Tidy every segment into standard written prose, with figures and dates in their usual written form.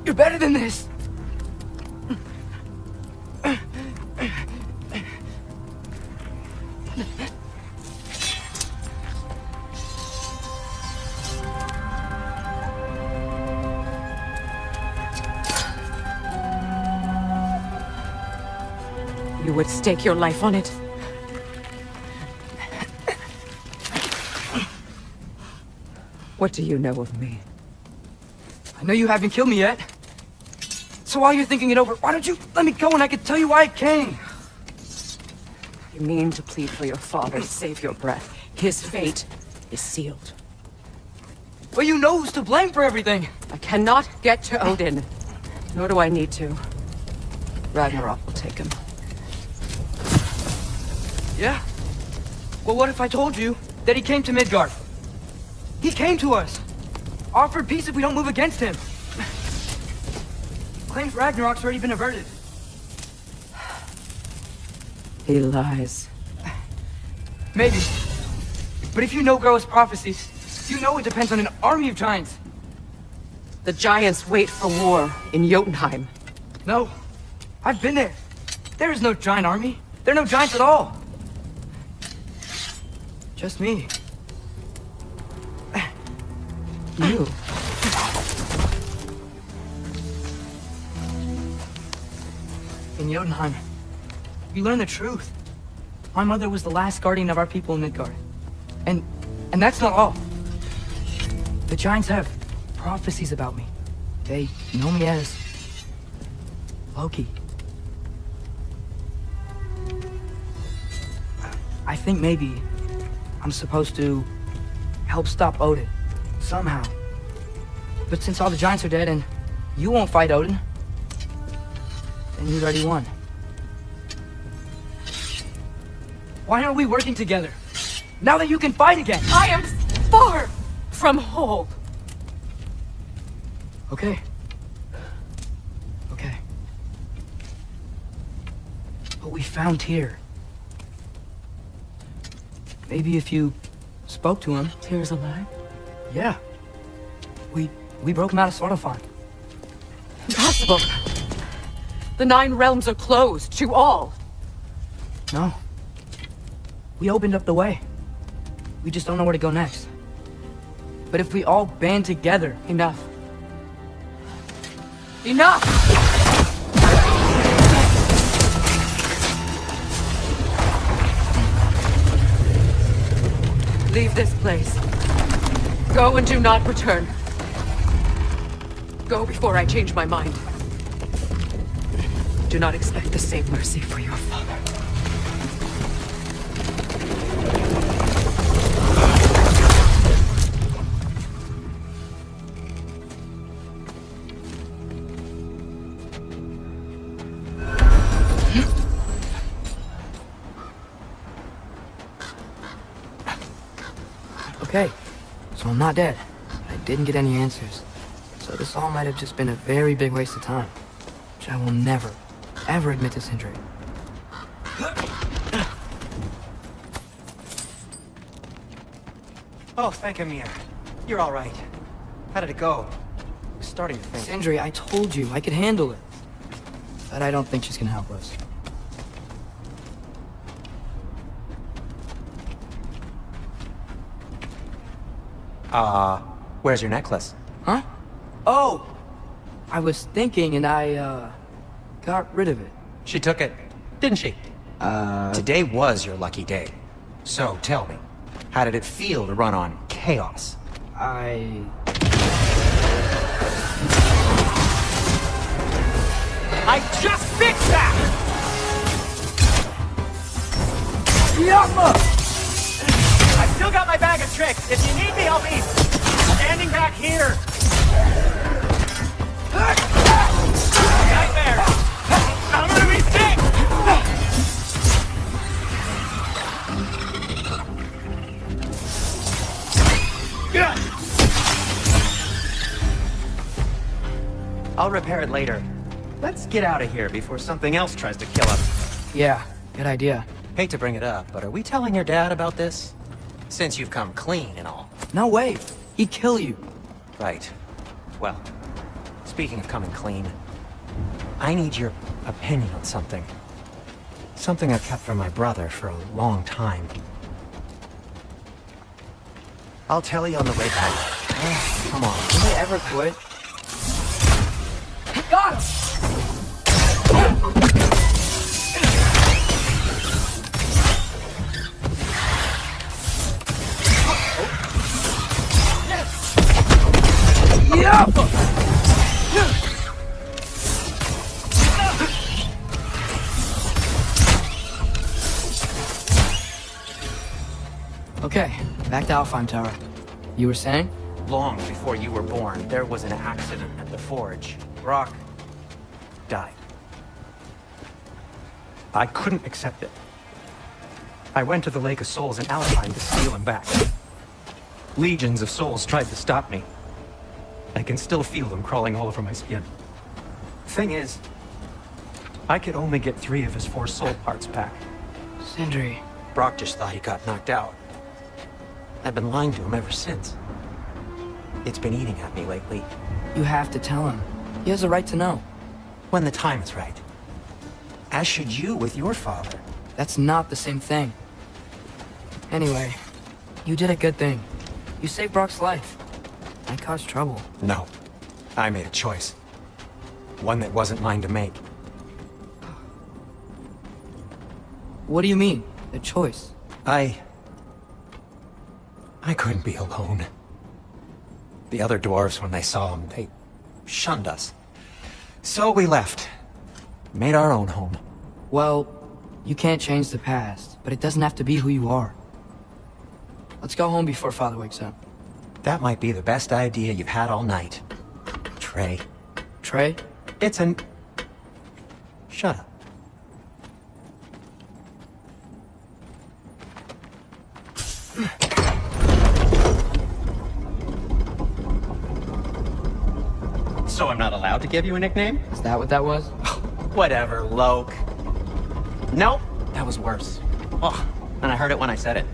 You're better than this! You would stake your life on it? What do you know of me? I know you haven't killed me yet. So while you're thinking it over, why don't you let me go and I can tell you why I came? You mean to plead for your father, save your breath. His fate is sealed. But you know who's to blame for everything! I cannot get to Odin, nor do I need to. Ragnarok will take him. Yeah? Well, what if I told you that he came to Midgard? He came to us! Offered peace if we don't move against him! Claims Ragnarok's already been averted. He lies. Maybe. But if you know Groa's prophecies, you know it depends on an army of giants. The giants wait for war in Jotunheim. No. I've been there. There is no giant army. There are no giants at all. Just me. You. In Jotunheim, you learn the truth. My mother was the last guardian of our people in Midgard. And that's not all. The giants have prophecies about me. They know me as Loki. I think maybe I'm supposed to help stop Odin, somehow. But since all the giants are dead and you won't fight Odin, then you've already won. Why aren't we working together? Now that you can fight again! I am far from whole. Okay. Okay. But we found Tyr. Maybe if you spoke to him... Tyr's alive? Yeah. We broke him out of Svartalfheim. Impossible. The 9 realms are closed to all. No. We opened up the way. We just don't know where to go next. But if we all band together... Enough. Enough! Leave this place. Go and do not return. Go before I change my mind. Do not expect the same mercy for your father. Okay, so I'm not dead. I didn't get any answers. So this all might have just been a very big waste of time. Which I will never, ever admit to Sindri. Oh, thank Amir. You're all right. How did it go? I was starting to think. Sindri, I told you I could handle it. But I don't think she's gonna help us. Where's your necklace? Huh? Oh! I was thinking and I, got rid of it. She took it, didn't she? Today was your lucky day. So, tell me, how did it feel to run on chaos? I just fixed that! Yama! I've still got my bag of tricks. If you need me, I'll be standing back here. Nightmare! I'm gonna be sick! I'll repair it later. Let's get out of here before something else tries to kill us. Yeah, good idea. Hate to bring it up, but are we telling your dad about this? Since you've come clean and all. No way. He'd kill you. Right. Well, it's Speaking of coming clean, I need your opinion on something. Something I've kept from my brother for a long time. I'll tell you on the way back. Come on. Will they ever quit? Got him! Yeah! Okay, back to Alfheim Tower. You were saying? Long before you were born, there was an accident at the forge. Brock died. I couldn't accept it. I went to the Lake of Souls in Alfheim to steal him back. Legions of souls tried to stop me. I can still feel them crawling all over my skin. Thing is, I could only get 3 of his 4 soul parts back. Sindri. Brock just thought he got knocked out. I've been lying to him ever since. It's been eating at me lately. You have to tell him. He has a right to know. When the time is right. As should you with your father. That's not the same thing. Anyway, you did a good thing. You saved Brock's life. I caused trouble. No. I made a choice. One that wasn't mine to make. What do you mean, a choice? I couldn't be alone. The other dwarves, when they saw him, they shunned us. So we left. Made our own home. Well, you can't change the past, but it doesn't have to be who you are. Let's go home before Father wakes up. That might be the best idea you've had all night. Trey. Trey? It's an... Shut up. So I'm not allowed to give you a nickname? Is that what that was? Whatever, Loke. Nope, that was worse. Oh, and I heard it when I said it.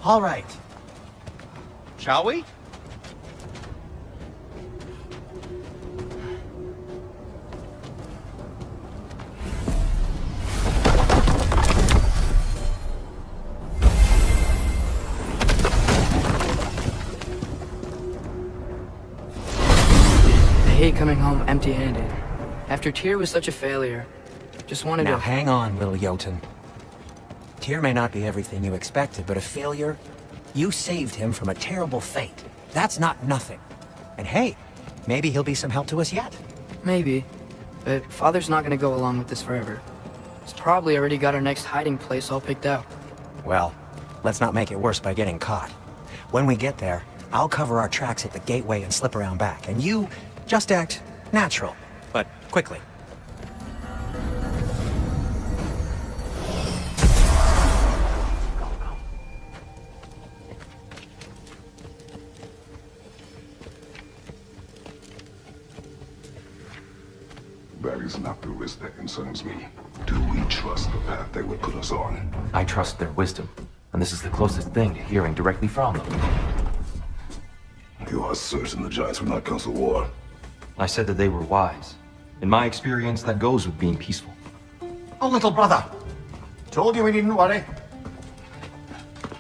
All right. Shall we? I hate coming home empty-handed. After Tyr was such a failure, just wanted Now to... hang on, little Jotun. Tyr may not be everything you expected, but a failure? You saved him from a terrible fate. That's not nothing. And hey, maybe he'll be some help to us yet. Maybe. But Father's not gonna go along with this forever. He's probably already got our next hiding place all picked out. Well, let's not make it worse by getting caught. When we get there, I'll cover our tracks at the gateway and slip around back, and you just act natural, but quickly. That is not the risk that concerns me. Do we trust the path they would put us on? I trust their wisdom, and this is the closest thing to hearing directly from them. You are certain the Giants will not counsel war? I said that they were wise. In my experience, that goes with being peaceful. Oh, little brother. Told you we needn't worry.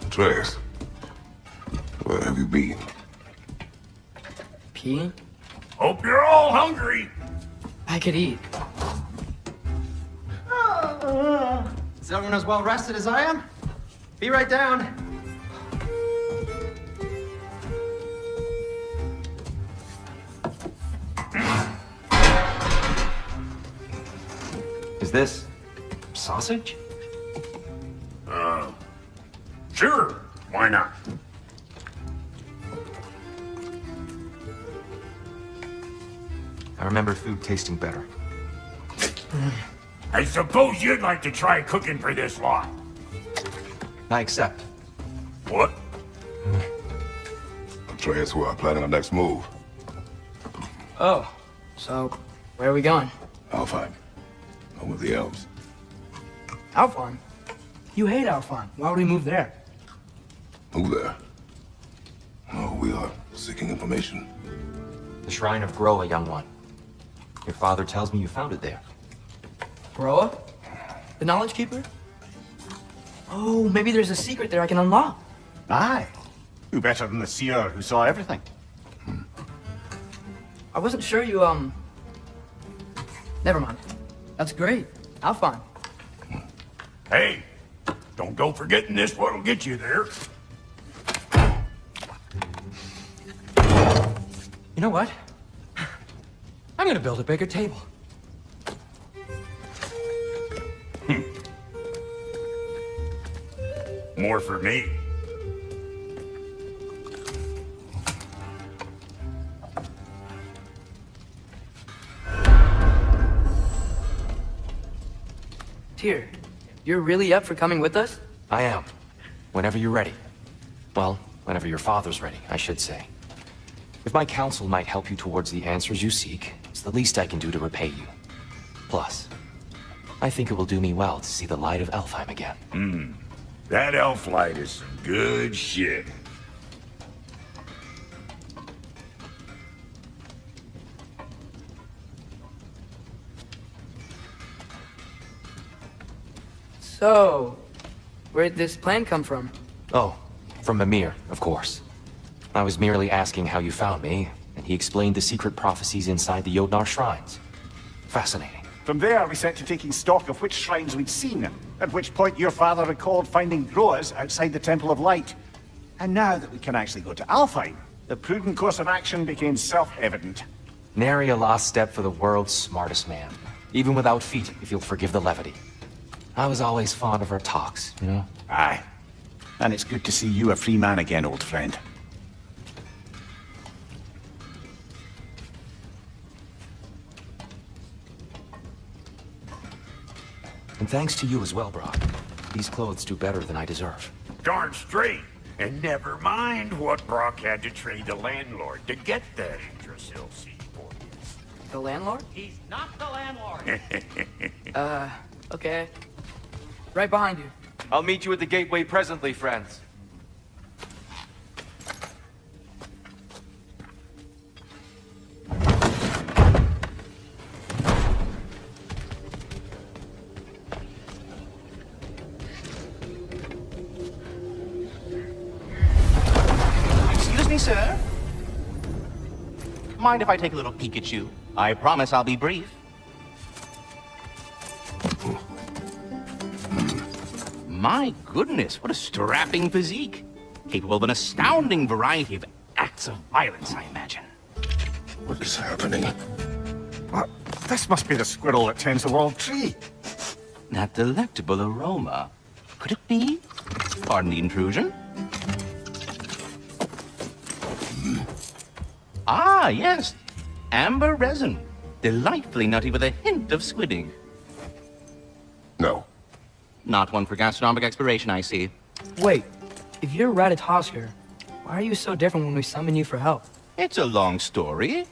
Atreus, where have you been? Peeing? Hope you're all hungry. I could eat. Is everyone as well rested as I am? Be right down. Is this sausage? Sure. Why not? I remember food tasting better. I suppose you'd like to try cooking for this lot. I accept. What? Atreus, we are planning our next move. Oh, so where are we going? Alfheim. Home of the elves. Alfheim? You hate Alfheim. Why would we move there? Who there? Oh, We are seeking information. The Shrine of Groa, young one. Your father tells me you found it there. Broa? The Knowledge Keeper? Oh, maybe there's a secret there I can unlock. Aye. Who better than the seer who saw everything? I wasn't sure you, Never mind. That's great. I'll find. Hey, don't go forgetting this what'll get you there. You know what? I'm gonna build a bigger table. More for me. Tyr, you're really up for coming with us? I am. Whenever you're ready. Well, whenever your father's ready, I should say. If my counsel might help you towards the answers you seek, it's the least I can do to repay you. Plus, I think it will do me well to see the light of Elfheim again. That elf light is some good shit. So, where'd this plan come from? Oh, from Mimir, of course. I was merely asking how you found me, and he explained the secret prophecies inside the Jotnar shrines. Fascinating. From there, we set to taking stock of which shrines we'd seen, at which point your father recalled finding Groas outside the Temple of Light. And now that we can actually go to Alfheim, the prudent course of action became self-evident. Nary a lost step for the world's smartest man. Even without feet, if you'll forgive the levity. I was always fond of our talks, you know? Aye. And it's good to see you a free man again, old friend. And thanks to you as well, Brock. These clothes do better than I deserve. Darn straight. And never mind what Brock had to trade the landlord to get that Yggdrasil seed for you. The landlord? He's not the landlord. Okay. Right behind you. I'll meet you at the gateway presently, friends. Excuse me, sir. Mind if I take a little peek at you? I promise I'll be brief. My goodness, what a strapping physique. Capable of an astounding variety of acts of violence, I imagine. What is happening? What? This must be the squirrel that tends the world tree. That delectable aroma. Could it be? Pardon the intrusion. Ah, yes. Amber resin. Delightfully nutty with a hint of squidding. No. Not one for gastronomic exploration, I see. Wait, if you're Ratatoskr, why are you so different when we summon you for help? It's a long story.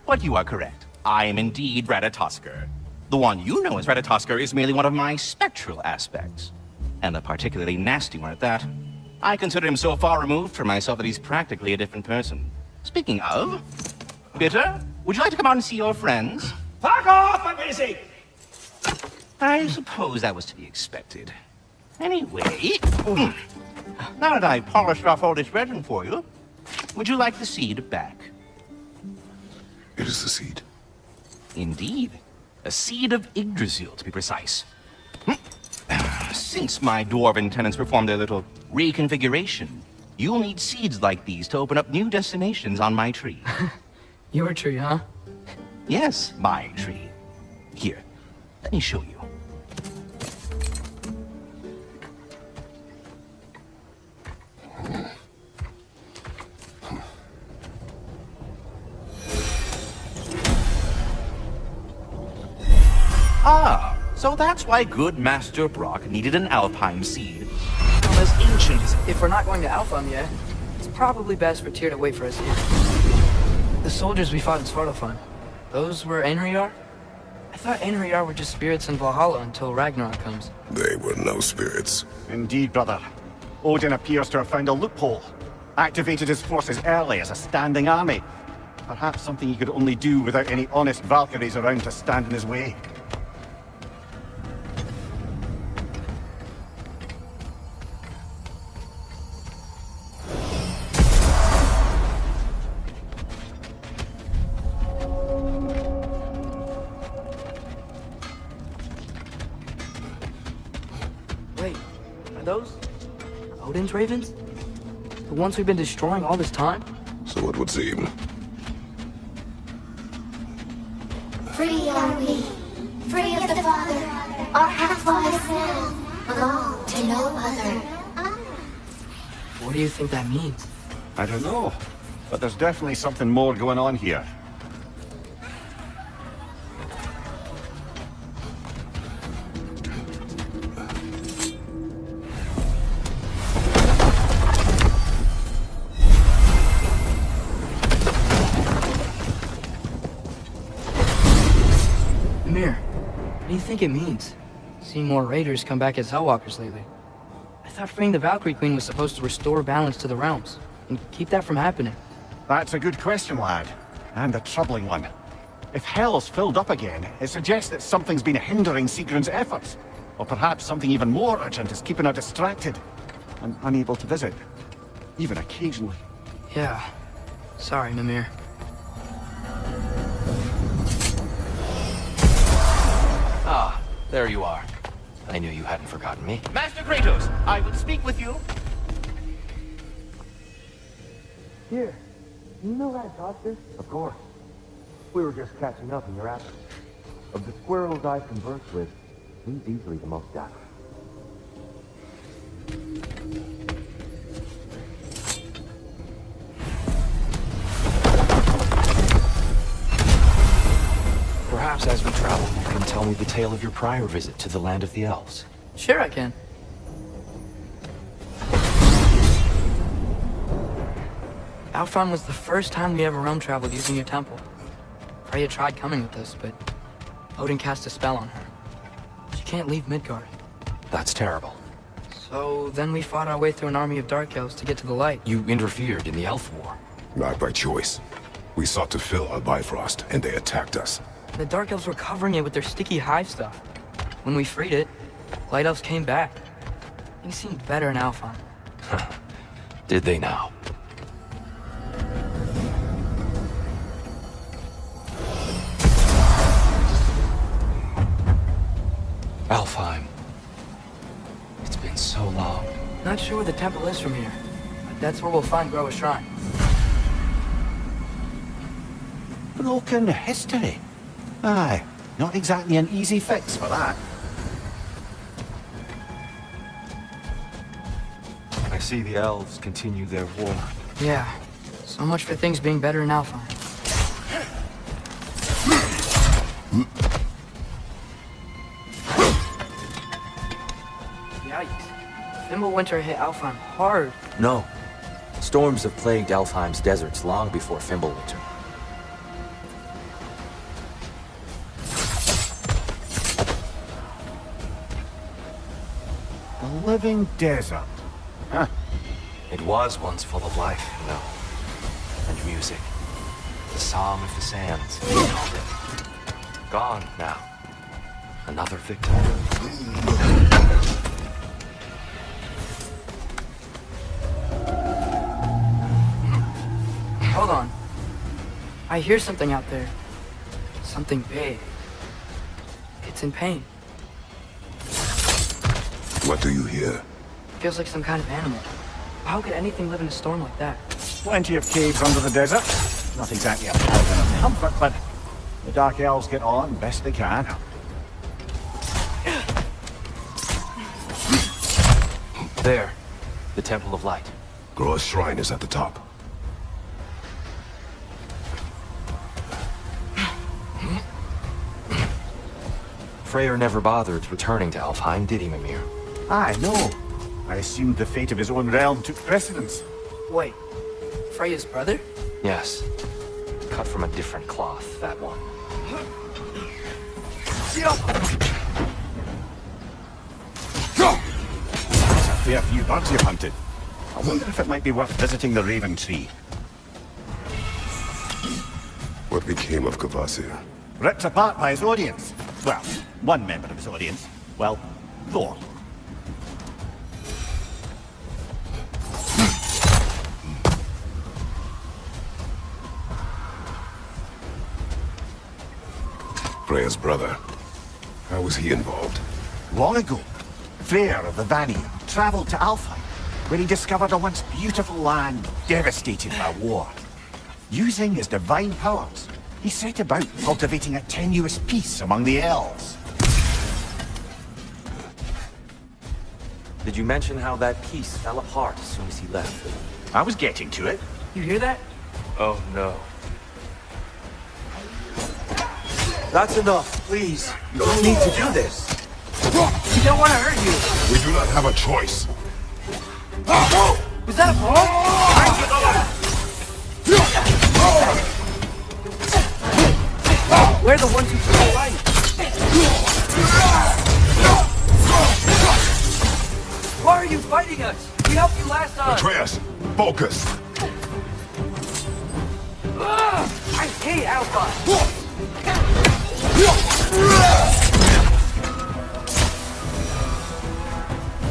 But you are correct. I am indeed Ratatoskr. The one you know as Ratatoskr is merely one of my spectral aspects. And a particularly nasty one at that. I consider him so far removed from myself that he's practically a different person. Speaking of... Bitter, would you like to come out and see your friends? Fuck off! I'm busy! I suppose that was to be expected. Anyway... now that I've polished off all this resin for you, would you like the seed back? It is the seed. Indeed. A seed of Yggdrasil, to be precise. Since my dwarven tenants performed their little reconfiguration, you'll need seeds like these to open up new destinations on my tree. Your tree, huh? Yes, my tree. Here, let me show you. Ah, so that's why good Master Brock needed an Alpine seed. From as ancient as... If we're not going to Alfheim yet, it's probably best for Tyr to wait for us here. The soldiers we fought in Svartalfheim, those were Einherjar? I thought Einherjar were just spirits in Valhalla until Ragnarok comes. They were no spirits. Indeed, brother. Odin appears to have found a loophole. Activated his forces early as a standing army. Perhaps something he could only do without any honest Valkyries around to stand in his way. Wait, are those Odin's ravens? The ones we've been destroying all this time? So it would seem. Free are we, free of the Father. Our half-lives now belong to no other. What do you think that means? I don't know, but there's definitely something more going on here. Amir, what do you think it means? Seeing more raiders come back as Hellwalkers lately. I thought freeing the Valkyrie Queen was supposed to restore balance to the realms, and keep that from happening. That's a good question, lad. And a troubling one. If Hell's filled up again, it suggests that something's been hindering Sigrun's efforts. Or perhaps something even more urgent is keeping her distracted and unable to visit. Even occasionally. Yeah. Sorry, Mimir. Ah, there you are. I knew you hadn't forgotten me. Master Kratos, I would speak with you. Here. You know that doctor? Of course. We were just catching up in your absence. Of the squirrels I've conversed with, he's easily the most accurate. Perhaps as we travel, you can tell me the tale of your prior visit to the land of the elves. Sure I can. Alfheim was the first time we ever realm traveled using your temple. Freya tried coming with us, but Odin cast a spell on her. She can't leave Midgard. That's terrible. So then we fought our way through an army of dark elves to get to the light. You interfered in the elf war. Not by choice. We sought to fill our Bifrost, and they attacked us. The dark elves were covering it with their sticky hive stuff. When we freed it, light elves came back. Things seemed better in Alfheim. Did they now? Alfheim. It's been so long. Not sure where the temple is from here, but that's where we'll find Groa's shrine. Broken history. Aye, not exactly an easy fix for that. I see the elves continue their war. Yeah, so much for things being better in Alfheim. Yikes. Fimbulwinter hit Alfheim hard. No. Storms have plagued Alfheim's deserts long before Fimbulwinter. The living desert. Huh. It was once full of life, you know. And music. The song of the sands. Gone now. Another victim. Hold on. I hear something out there. Something big. It's in pain. What do you hear? Feels like some kind of animal. How could anything live in a storm like that? Plenty of caves under the desert. Not exactly a paladin of comfort, but the Dark Elves get on best they can. There. The Temple of Light. Groa's shrine is at the top. Freyr never bothered returning to Alfheim, did he, Mimir? Aye, no. I assumed the fate of his own realm took precedence. Wait, Freya's brother? Yes. Cut from a different cloth, that one. It's a fair few birds you've hunted. I wonder if it might be worth visiting the Raven Tree. What became of Kvasir? Ripped apart by his audience. Well, one member of his audience. Well, Thor. Freya's brother. How was he involved? Long ago, Freyr of the Vanir traveled to Alfheim, where he discovered a once beautiful land devastated by war. Using his divine powers, he set about cultivating a tenuous peace among the elves. Did you mention how that piece fell apart as soon as he left? I was getting to it. You hear that? Oh, no. That's enough, please. You don't need to do this. We don't want to hurt you. We do not have a choice. Was that a ball? We're the ones who took the light. Why are you fighting us? We helped you last time. Atreus, focus. I hate Alpha.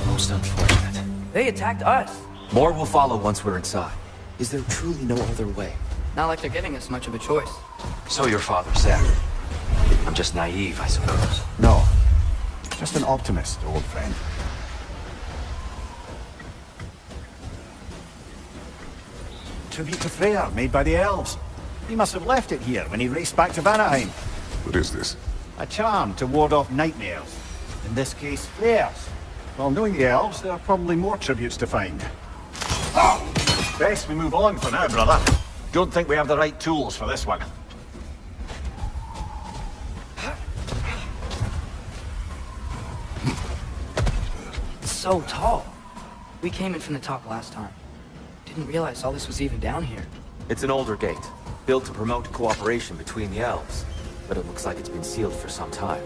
Most unfortunate. They attacked us. More will follow once we're inside. Is there truly no other way? Not like they're giving us much of a choice. So your father said. I'm just naive, I suppose. No. Just an optimist, old friend. Tribute to Freyr, made by the elves. He must have left it here when he raced back to Vanaheim. What is this? A charm to ward off nightmares. In this case, flares. Well, knowing the elves, there are probably more tributes to find. Best we move on for now, brother. Don't think we have the right tools for this one. It's so tall. We came in from the top last time. Didn't realize all this was even down here. It's an older gate, built to promote cooperation between the elves. But it looks like it's been sealed for some time.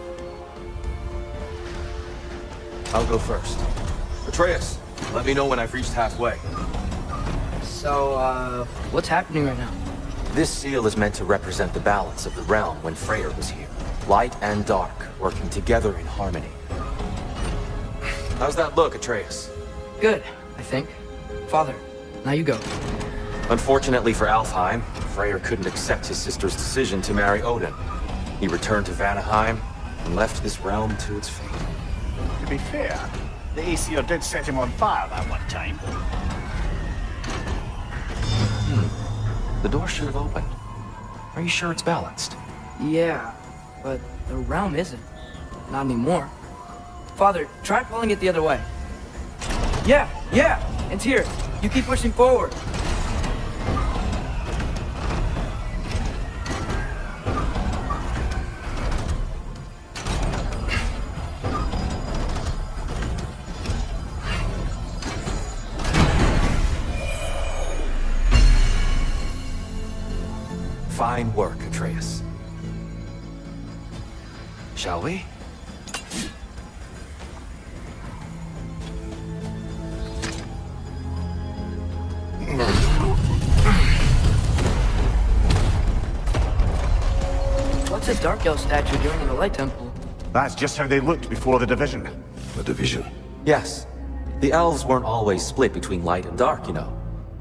I'll go first. Atreus, let me know when I've reached halfway. So, what's happening right now? This seal is meant to represent the balance of the realm when Freyr was here. Light and dark, working together in harmony. How's that look, Atreus? Good, I think. Father, now you go. Unfortunately for Alfheim, Freyr couldn't accept his sister's decision to marry Odin. He returned to Vanaheim and left this realm to its fate. To be fair, the Aesir did set him on fire that one time. The door should have opened. Are you sure it's balanced? Yeah, but the realm isn't. Not anymore. Father, try pulling it the other way. Yeah, it's here. You keep pushing forward. Fine work, Atreus. Shall we? What's a Dark Elf statue doing in the Light Temple? That's just how they looked before the division. A division. Yes. The elves weren't always split between light and dark, you know.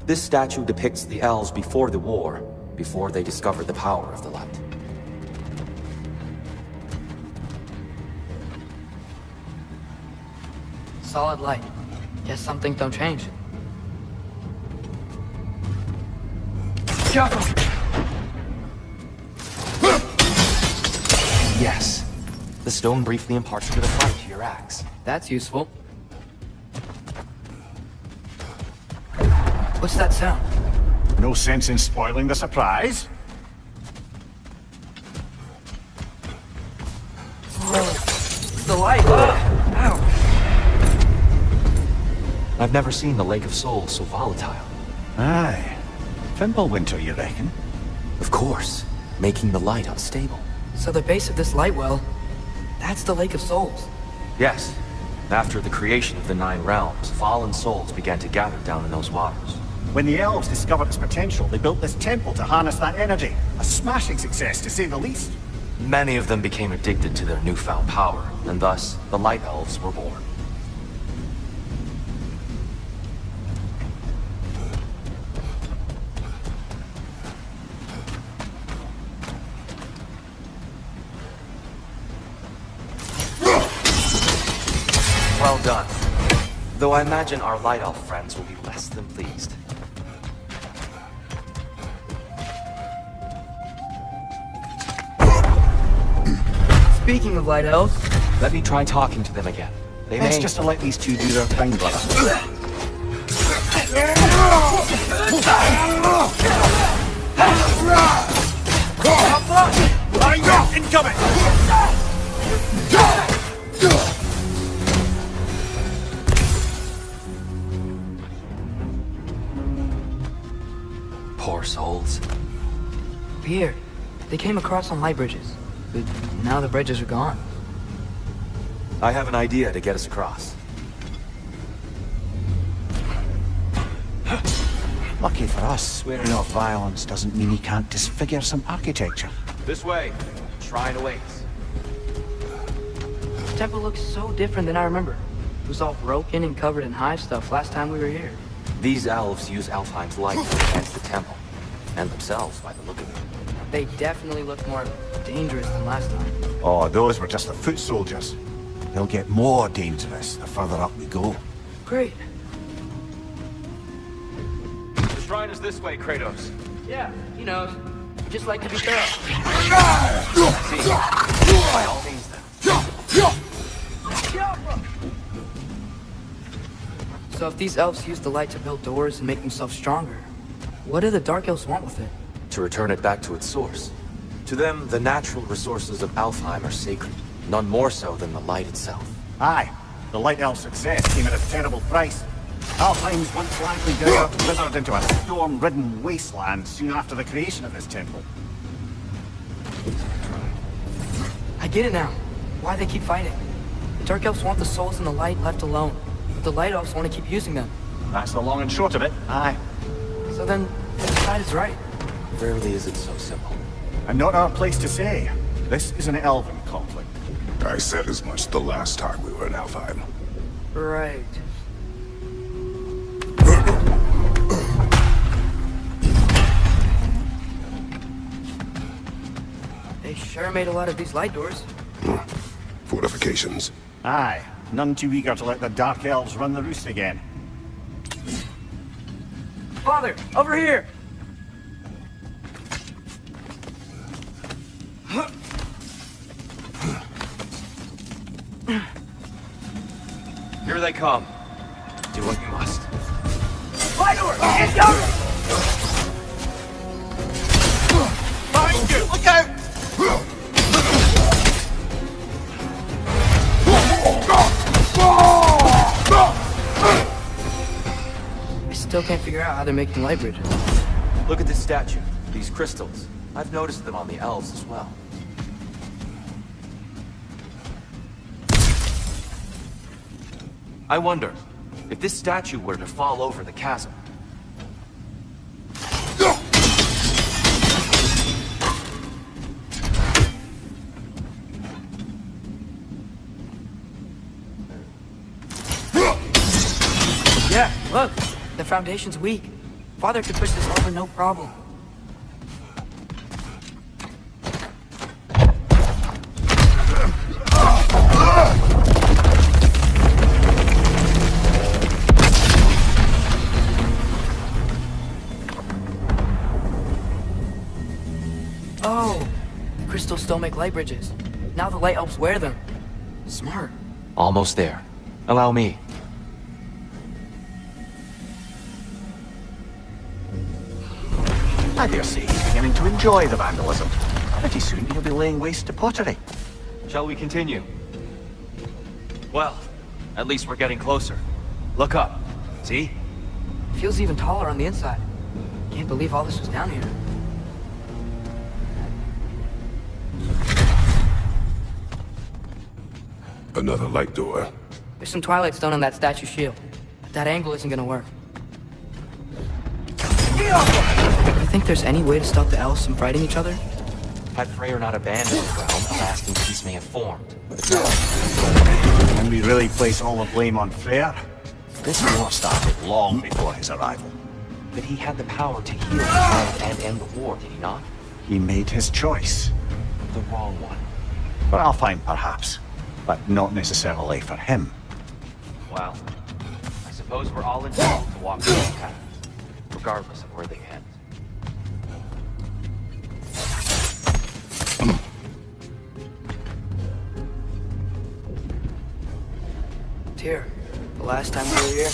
This statue depicts the elves before the war, before they discovered the power of the light. Solid light. Guess some things don't change. Jump! Yes. The stone briefly imparts a bit of light to your axe. That's useful. What's that sound? No sense in spoiling the surprise. It's the light! Ow! I've never seen the Lake of Souls so volatile. Aye. Fimbulwinter, you reckon? Of course, making the light unstable. So the base of this light well, that's the Lake of Souls. Yes. After the creation of the Nine Realms, fallen souls began to gather down in those waters. When the elves discovered its potential, they built this temple to harness that energy. A smashing success, to say the least. Many of them became addicted to their newfound power, and thus, the Light Elves were born. Well done. Though I imagine our Light Elf friends will be less than pleased. Speaking of Light Elves, Let me try talking to them again. They Let's may... just let these two do their thing, brother. Incoming! Poor souls. weird. They came across on light bridges, but now the bridges are gone. I have an idea to get us across. Lucky for us, swearing off violence doesn't mean he can't disfigure some architecture. This way. Shrine awaits. The temple looks so different than I remember. It was all broken and covered in hive stuff last time we were here. These elves use Alfheim's light to enhance the temple. And themselves, by the look of it. They definitely look more dangerous than last time. Oh, those were just the foot soldiers. They'll get more dangerous the further up we go. Great. The shrine is this way, Kratos. Yeah, he knows. We just like to be thorough. See, by all means then. So if these elves use the light to build doors and make themselves stronger, what do the Dark Elves want with it? To return it back to its source. To them, the natural resources of Alfheim are sacred, none more so than the light itself. Aye, the Light Elf success came at a terrible price. Alfheim's once lively desert withered into a storm-ridden wasteland soon after the creation of this temple. I get it now. Why they keep fighting. The Dark Elves want the souls in the light left alone, but the Light Elves want to keep using them. That's the long and short of it, aye. So then, which side is right? Rarely is it so simple. And not our place to say. This is an elven conflict. I said as much the last time we were in Alfheim. Right. They sure made a lot of these light doors. Fortifications. Aye, none too eager to let the Dark Elves run the roost again. Father, over here! Here they come. Do what you must. Light door! Incoming! Behind you! Look out! I still can't figure out how they're making light bridges. Look at this statue. These crystals. I've noticed them on the elves as well. I wonder, if this statue were to fall over the chasm. Yeah, look! The foundation's weak. Father could push this over no problem. Oh! Crystals still make light bridges. Now the light elves wear them. Smart. Almost there. Allow me. I dare say he's beginning to enjoy the vandalism. Pretty soon he'll be laying waste to pottery. Shall we continue? Well, at least we're getting closer. Look up. See? Feels even taller on the inside. Can't believe all this was down here. Another light door. There's some Twilight Stone on that statue shield. But that angle isn't gonna work. You think there's any way to stop the elves from fighting each other? Had Freyr not abandoned the realm, a lasting peace may have formed. But no. Can we really place all the blame on Freyr? This war started long before his arrival. But he had the power to heal the child and end the war, did he not? He made his choice. The wrong one. For Alfheim, perhaps. But not necessarily for him. Well, I suppose we're all entitled to walk the same path, regardless of where they end. Tyr, the last time we were here,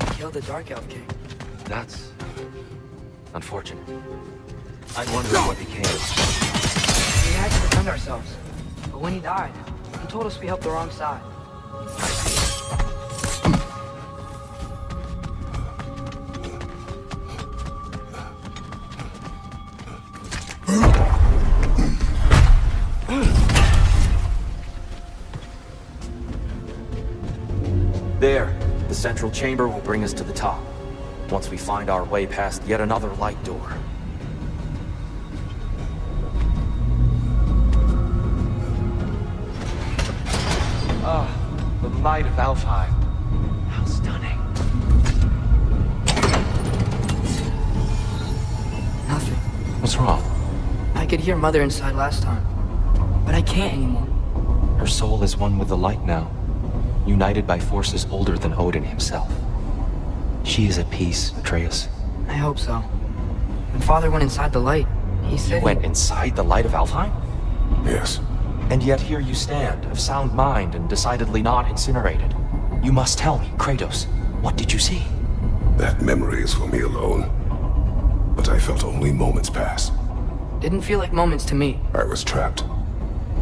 he killed the Dark Elf King. That's unfortunate. I wonder what became. We had to defend ourselves. But when he died, he told us we helped the wrong side. There, the central chamber will bring us to the top. Once we find our way past yet another light door. The light of Alfheim. How stunning. Nothing. What's wrong? I could hear Mother inside last time. But I can't anymore. Her soul is one with the light now, united by forces older than Odin himself. She is at peace, Atreus. I hope so. When Father went inside the light, he said... You went inside the light of Alfheim? Yes. And yet here you stand, of sound mind and decidedly not incinerated. You must tell me, Kratos, what did you see? That memory is for me alone. But I felt only moments pass. Didn't feel like moments to me. I was trapped.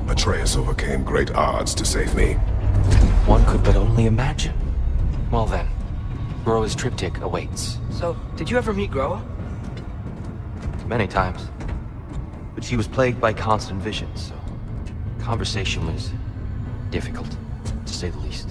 Atreus overcame great odds to save me. One could but only imagine. Well then, Groa's triptych awaits. So, did you ever meet Groa? Many times. But she was plagued by constant visions, so conversation was difficult, to say the least.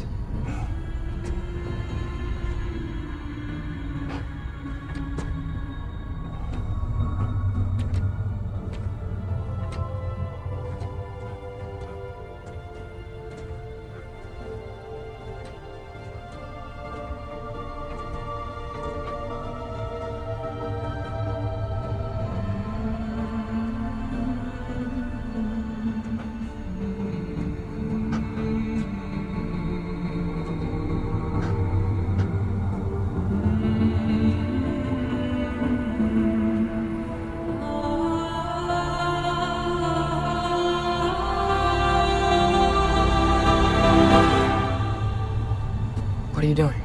What are you doing?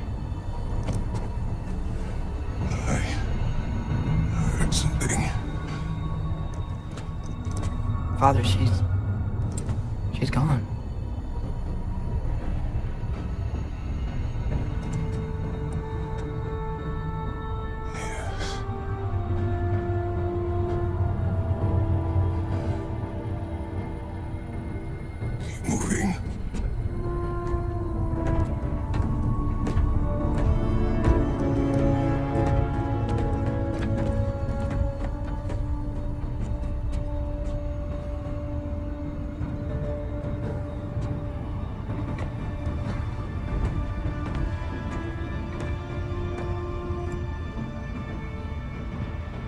I heard something. Father, she's gone. Yes. Keep moving.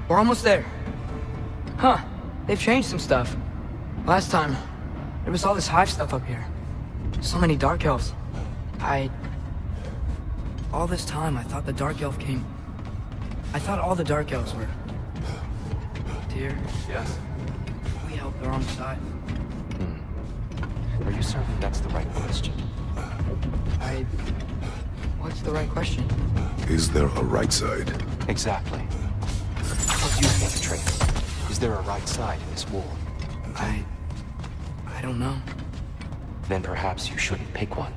We're almost there. Huh. They've changed some stuff. Last time, there was all this hive stuff up here. So many Dark Elves. All this time, I thought the Dark Elf King... I thought all the Dark Elves were... Tyr, Yes? we helped the wrong side. Are you certain that's the right question? What's the right question? Is there a right side? Exactly. What do you think, Atreus? Is there a right side in this war? I don't know. Then perhaps you shouldn't pick one.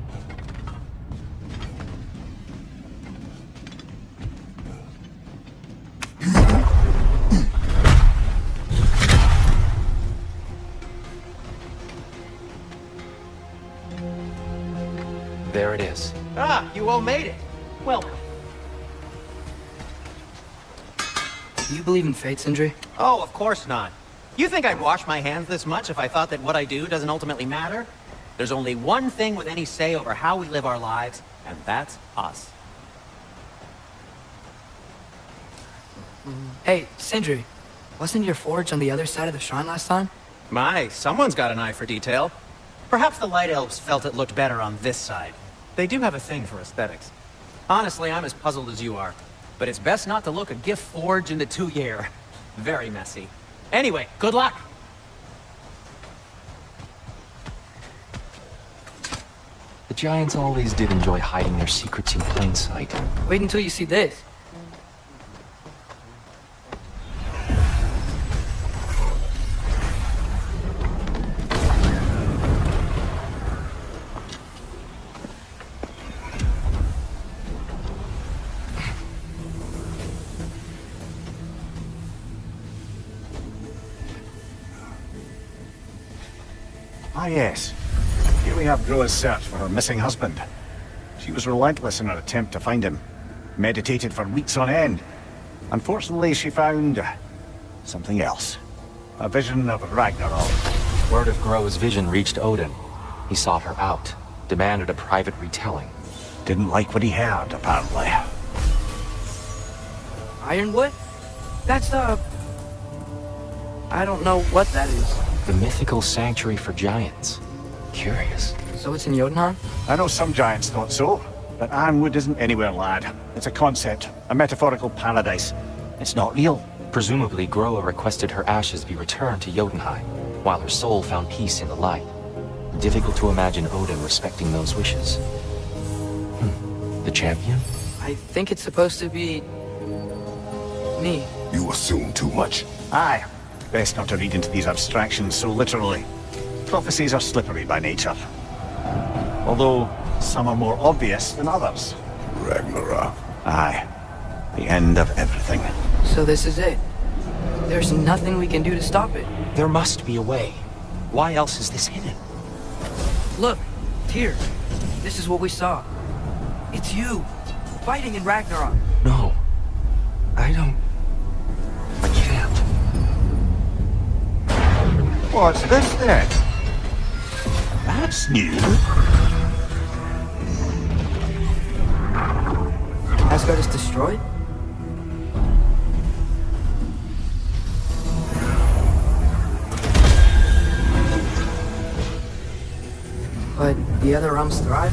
There it it is. Ah, you all made it. Welcome. Do you believe in fate, Sindri? Oh, of course not. You think I'd wash my hands this much if I thought that what I do doesn't ultimately matter? There's only one thing with any say over how we live our lives, and that's us. Hey, Sindri, wasn't your forge on the other side of the shrine last time? My, someone's got an eye for detail. Perhaps the Light Elves felt it looked better on this side. They do have a thing for aesthetics. Honestly, I'm as puzzled as you are. But it's best not to look a gift forge in the 2 year. Very messy. Anyway, good luck! The Giants always did enjoy hiding their secrets in plain sight. Wait until you see this. Ah, yes. Here we have Groa's search for her missing husband. She was relentless in her attempt to find him. Meditated for weeks on end. Unfortunately, she found something else. A vision of Ragnarok. Word of Groa's vision reached Odin. He sought her out, demanded a private retelling. Didn't like what he heard, apparently. Ironwood? That's I don't know what that is. The mythical sanctuary for giants. Curious. So it's in Jotunheim? I know some giants thought so, but Ironwood isn't anywhere, lad. It's a concept, a metaphorical paradise. It's not real. Presumably, Groa requested her ashes be returned to Jotunheim, while her soul found peace in the light. Difficult to imagine Odin respecting those wishes. The champion? I think it's supposed to be... me. You assume too much. Aye. Best not to read into these abstractions so literally. Prophecies are slippery by nature. Although, some are more obvious than others. Ragnarok. Aye. The end of everything. So this is it. There's nothing we can do to stop it. There must be a way. Why else is this hidden? Look, here. This is what we saw. It's you, fighting in Ragnarok. No. I can't. What's this then? That's new. Asgard is destroyed? But the other realms thrive?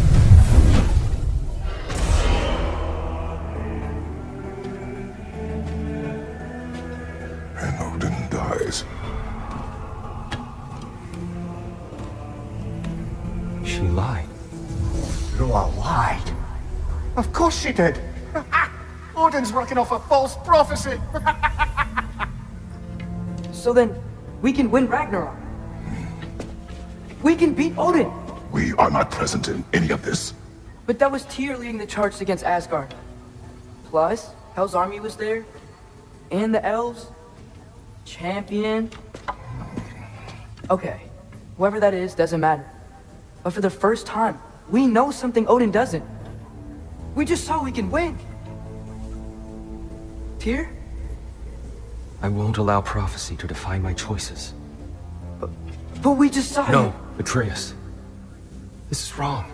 And Odin dies. She lied. Groa lied. Of course she did. Odin's working off a false prophecy. So then, we can win Ragnarok. We can beat Odin. We are not present in any of this. But that was Tyr leading the charge against Asgard. Plus, Hell's army was there. And the elves. Champion. Okay, whoever that is doesn't matter. But for the first time, we know something Odin doesn't. We just saw we can win. Tyr? I won't allow prophecy to define my choices. But we just saw No, it. Atreus. This is wrong.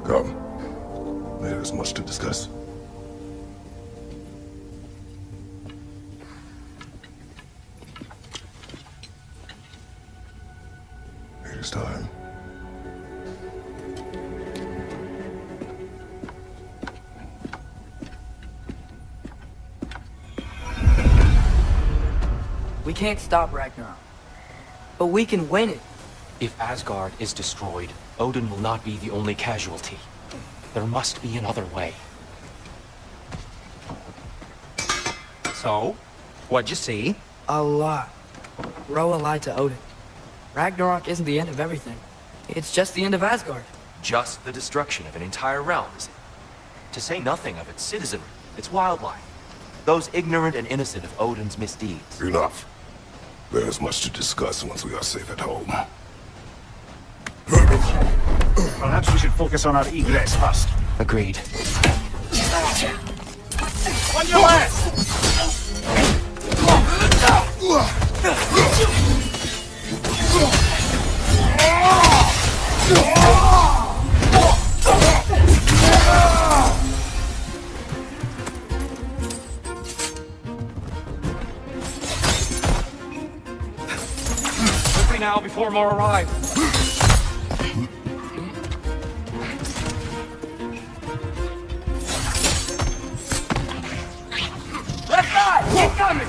Come. There is much to discuss. It is time. We can't stop Ragnarok. But we can win it. If Asgard is destroyed, Odin will not be the only casualty. There must be another way. So, what'd you see? A lot. Groa lied to Odin. Ragnarok isn't the end of everything. It's just the end of Asgard. Just the destruction of an entire realm, is it? To say nothing of its citizenry, its wildlife. Those ignorant and innocent of Odin's misdeeds. Enough. There is much to discuss once we are safe at home. Perhaps we should focus on our egress first. Agreed. On your left! Quickly now, before more arrive. Left side! Keep coming!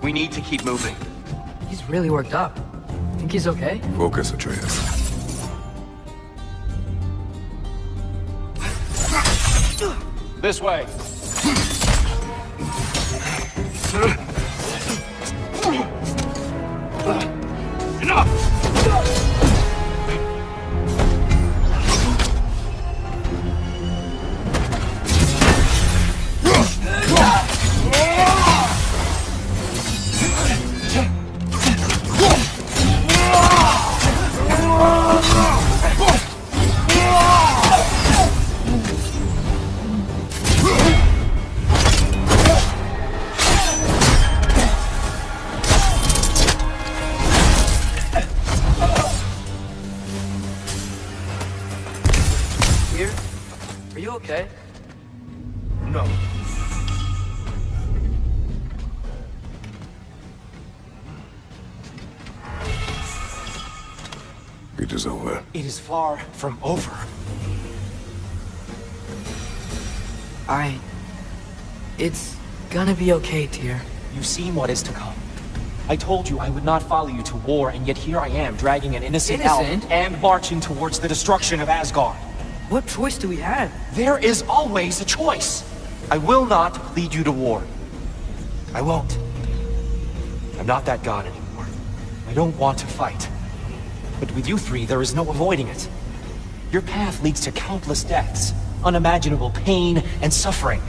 We need to keep moving. He's really worked up. Think he's okay? Focus, Atreus. This way. Here? Are you okay? No. It is over. It is far from over. It's gonna be okay, dear. You've seen what is to come. I told you I would not follow you to war, and yet here I am, dragging an innocent elf and marching towards the destruction of Asgard. What choice do we have? There is always a choice. I will not lead you to war. I won't. I'm not that god anymore. I don't want to fight. But with you three, there is no avoiding it. Your path leads to countless deaths, unimaginable pain and suffering.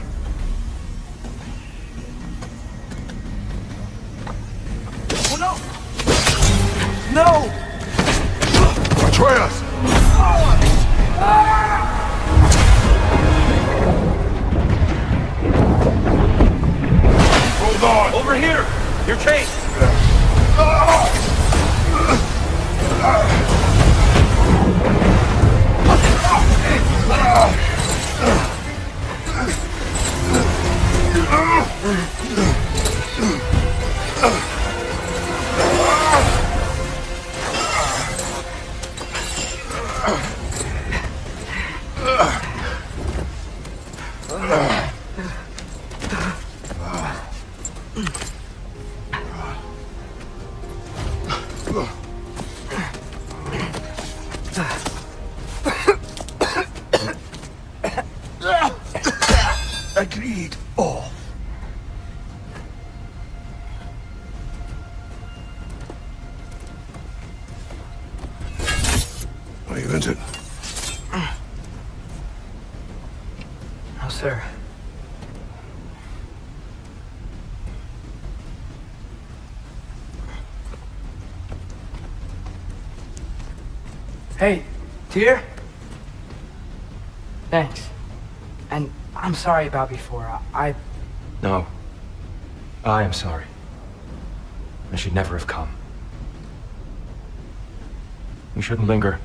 Oh no! No! Atreus! Hold on! Over here! You're chased! Agreed. All. Are you injured? No, sir. Hey, Tyr? Thanks. And I'm sorry about before. No. I am sorry. I should never have come. We shouldn't linger.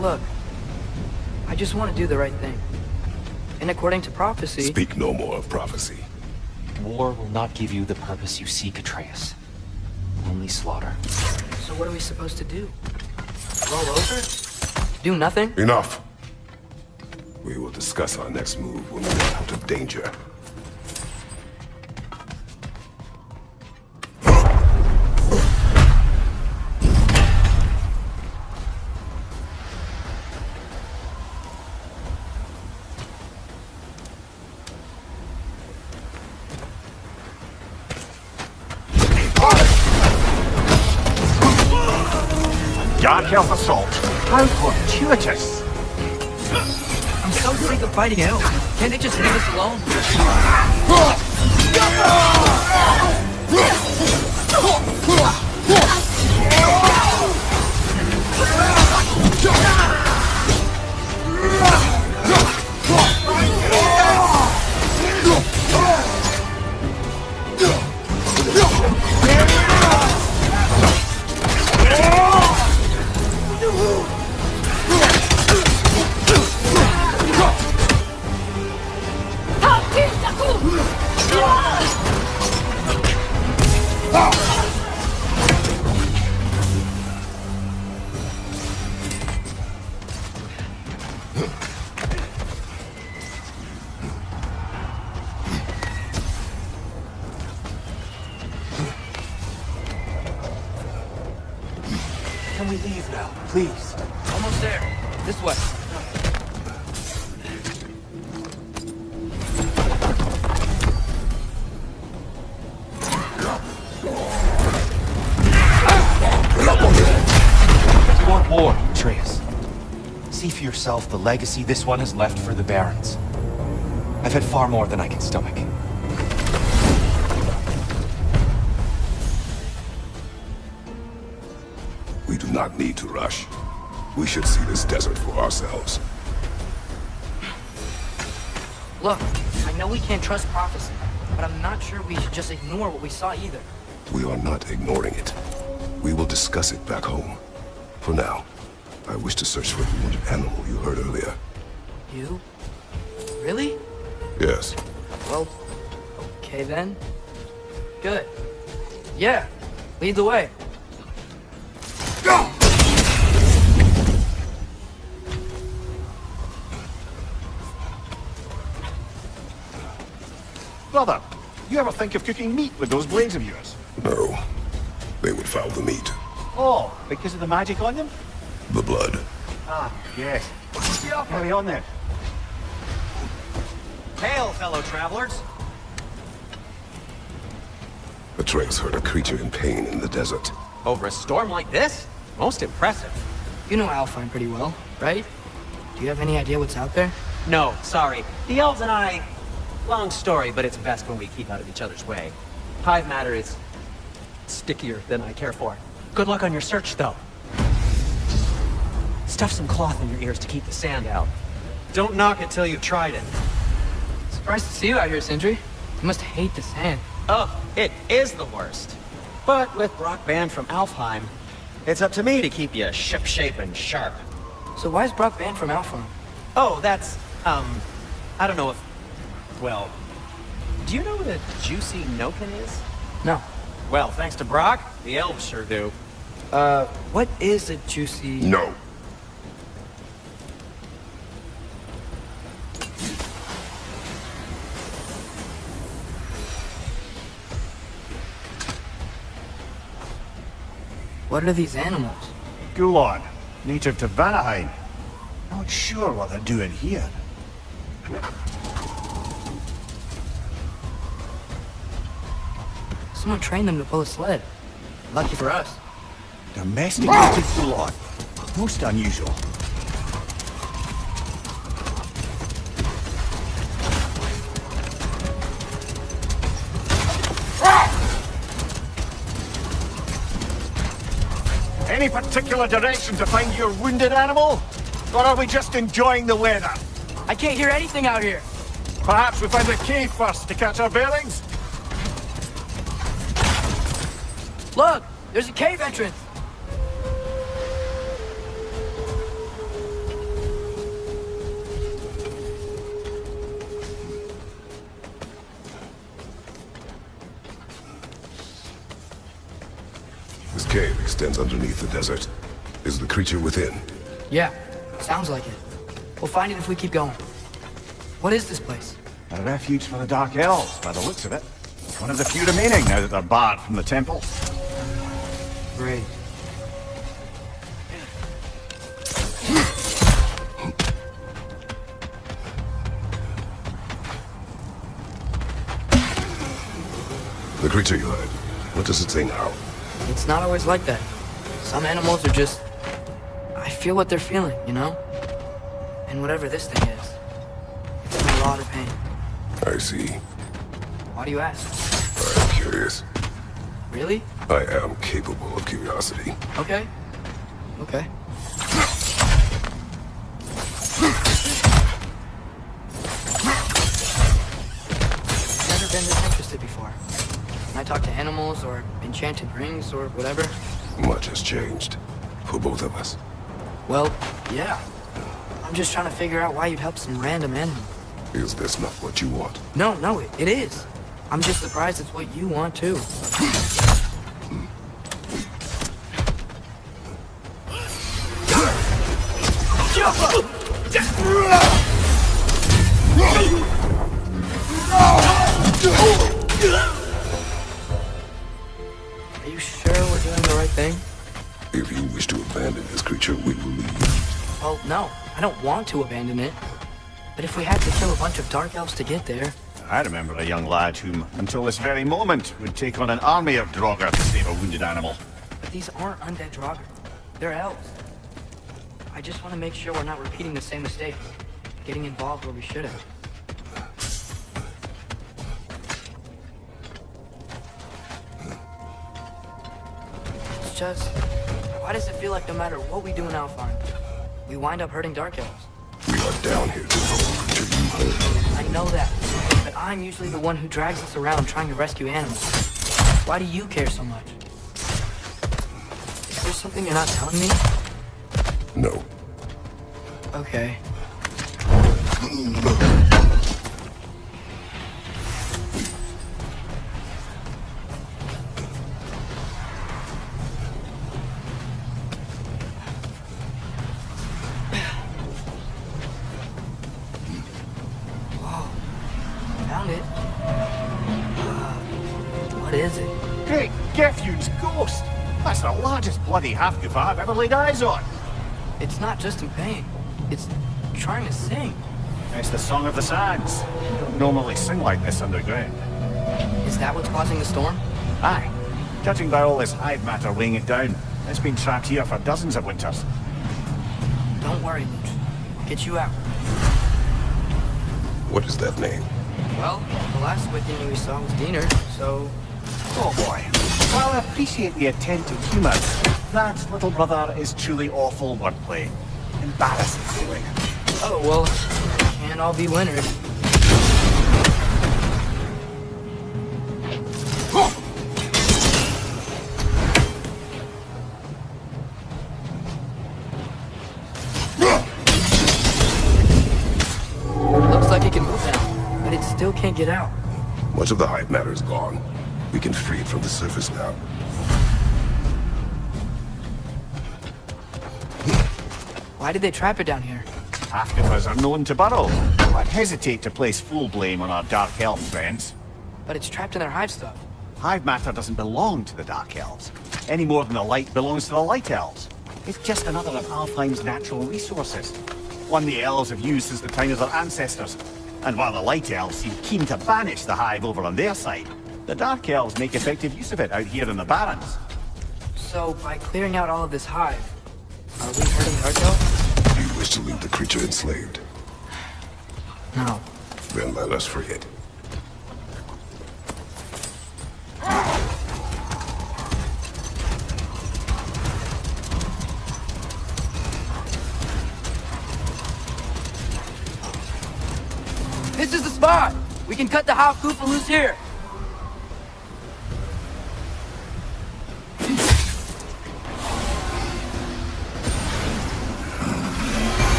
Look, I just want to do the right thing. And according to prophecy... Speak no more of prophecy. War will not give you the purpose you seek, Atreus. Only slaughter. So what are we supposed to do? Roll over? Do nothing? Enough. We will discuss our next move when we are out of danger. Dark Elf Assault. How fortuitous. I'm so sick of fighting elves. Can't they just leave us alone? Can we leave now, please? Almost there. This way. You want war, Atreus. See for yourself the legacy this one has left for the Barons. I've had far more than I can stomach. We do not need to rush. We should see this desert for ourselves. Look, I know we can't trust prophecy, but I'm not sure we should just ignore what we saw either. We are not ignoring it. We will discuss it back home. For now, I wish to search for the wounded animal you heard earlier. You? Really? Yes. Well, okay then. Good. Yeah, lead the way. Brother, you ever think of cooking meat with those blades of yours? No. They would foul the meat. Oh, because of the magic on them? The blood. Ah, yes. Carry on then. Hail, fellow travelers. Atreus heard a creature in pain in the desert. Over a storm like this? Most impressive. You know Alfheim pretty well, right? Do you have any idea what's out there? No, sorry. The elves and I... Long story, but it's best when we keep out of each other's way. Hive matter is... stickier than I care for. Good luck on your search, though. Stuff some cloth in your ears to keep the sand out. Don't knock it till you've tried it. Surprised to see you out here, Sindri. You must hate the sand. Oh, it is the worst. But with Brock banned from Alfheim, it's up to me to keep you ship-shape and sharp. So why is Brock banned from Alfheim? Oh, that's, I don't know if... Well, do you know what a juicy Noken is? No. Well, thanks to Brock, the elves sure do. What is a juicy... No. What are these animals? Gulon, native to Vanaheim. Not sure what they're doing here. Someone trained them to pull a sled. Lucky for us. Domesticated Gulon. Most unusual. Any particular direction to find your wounded animal? Or are we just enjoying the weather? I can't hear anything out here. Perhaps we find a cave first to catch our bearings? Look, there's a cave entrance. This cave extends underneath the desert. Is the creature within? Yeah, sounds like it. We'll find it if we keep going. What is this place? A refuge for the Dark Elves, by the looks of it. One of the few remaining now that they're barred from the temple. Great. The creature you heard, what does it say now? It's not always like that. Some animals are just... I feel what they're feeling, you know? And whatever this thing is, it's in a lot of pain. I see. Why do you ask? I'm curious. Really? I am capable of curiosity. Okay. Okay. Never been this interested before. When I talk to animals or enchanted rings or whatever. Much has changed. For both of us. Well, yeah. I'm just trying to figure out why you'd help some random animal. Is this not what you want? No, it is. I'm just surprised it's what you want too. Are you sure we're doing the right thing? If you wish to abandon this creature, we will leave. Well, no. I don't want to abandon it. But if we had to kill a bunch of Dark Elves to get there... I remember a young lad whom, until this very moment, would take on an army of Draugr to save a wounded animal. But these aren't undead Draugr. They're elves. I just want to make sure we're not repeating the same mistake. Getting involved where we shouldn't. It's just... Why does it feel like no matter what we do in Alfheim, we wind up hurting Dark Elves? We are down here to help the creature you heard. I know that, but I'm usually the one who drags us around trying to rescue animals. Why do you care so much? Is there something you're not telling me? No. Okay. Found it. What is it? Great Gefud's ghost! That's the largest bloody half-goof I've ever laid eyes on. It's not just in pain. It's trying to sing. It's the Song of the Sands. They don't normally sing like this underground. Is that what's causing the storm? Aye. Judging by all this hive matter weighing it down, it's been trapped here for dozens of winters. Don't worry, Luch. I'll get you out. What is that name? Well, the last Wiccan we saw was Diener, so... Oh boy. While I appreciate the attempt at humour, that little brother is truly awful wordplay. Embarrassing feeling. Oh, well, can't all be winners. Looks like it can move now, but it still can't get out. Much of the hive matter is gone. We can free it from the surface now. Why did they trap it down here? Half-goofers are known to burrow. I'd hesitate to place full blame on our Dark Elf friends. But it's trapped in their hive stuff. Hive matter doesn't belong to the Dark Elves, any more than the light belongs to the Light Elves. It's just another of Alfheim's natural resources. One the Elves have used since the time of their ancestors. And while the Light Elves seem keen to banish the hive over on their side, the Dark Elves make effective use of it out here in the Barrens. So, by clearing out all of this hive, are we hurting Dark Elves? Do you wish to leave the creature enslaved? No. Then let us free it. This is the spot! We can cut the half-goof loose here!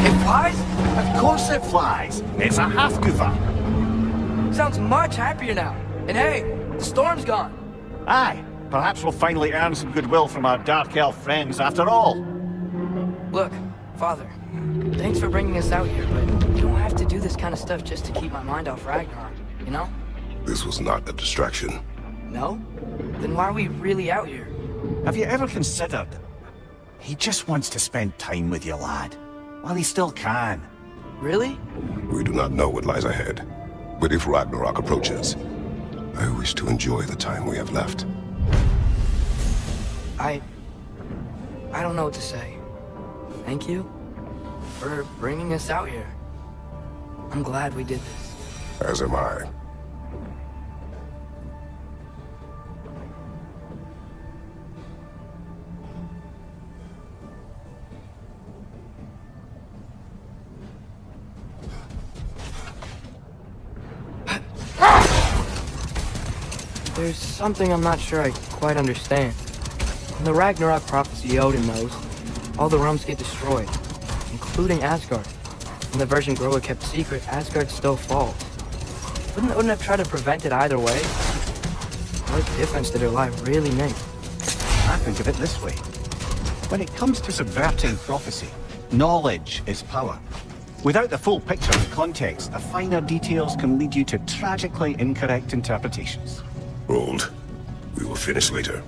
It flies? Of course it flies. It's a half-goofer. Sounds much happier now. And hey, the storm's gone. Aye, Perhaps we'll finally earn some goodwill from our Dark Elf friends after all. Look, Father, thanks for bringing us out here, but you don't have to do this kind of stuff just to keep my mind off Ragnarok, you know? This was not a distraction. No? Then why are we really out here? Have you ever considered? He just wants to spend time with you, lad. While he still can. Really? We do not know what lies ahead. But if Ragnarok approaches, I wish to enjoy the time we have left. I don't know what to say. Thank you for bringing us out here. I'm glad we did this. As am I. There's something I'm not sure I quite understand. In the Ragnarok prophecy Odin knows, all the realms get destroyed, including Asgard. In the version Groa kept secret, Asgard still falls. Wouldn't Odin have tried to prevent it either way? What difference did her life really make? I think of it this way. When it comes to subverting prophecy, knowledge is power. Without the full picture and context, the finer details can lead you to tragically incorrect interpretations. Hold. We will finish later.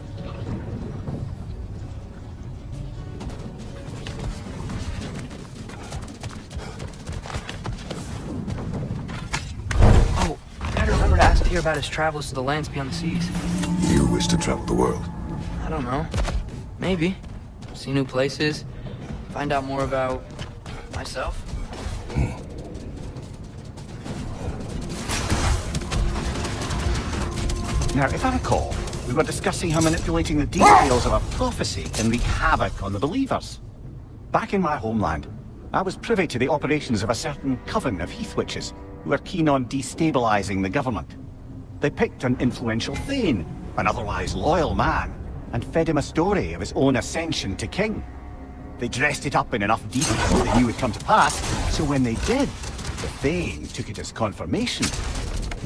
Oh, I gotta remember to ask Tyr about his travels to the lands beyond the seas. You wish to travel the world? I don't know. Maybe. See new places, find out more about myself. Now, if I recall, we were discussing how manipulating the details of a prophecy can wreak havoc on the believers. Back in my homeland, I was privy to the operations of a certain coven of heath witches who were keen on destabilizing the government. They picked an influential Thane, an otherwise loyal man, and fed him a story of his own ascension to king. They dressed it up in enough detail that he would come to pass, so when they did, the Thane took it as confirmation.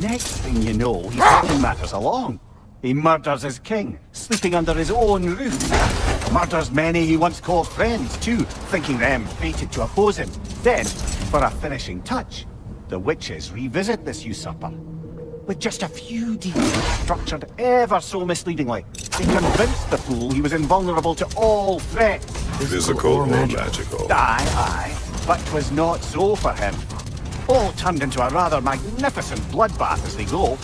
Next thing you know, he's taking matters along. He murders his king, sleeping under his own roof. Murders many he once called friends, too, thinking them fated to oppose him. Then, for a finishing touch, the witches revisit this usurper. With just a few details structured ever so misleadingly, they convinced the fool he was invulnerable to all threats. Physical or magical? Aye, but 'twas not so for him. All turned into a rather magnificent bloodbath as they go.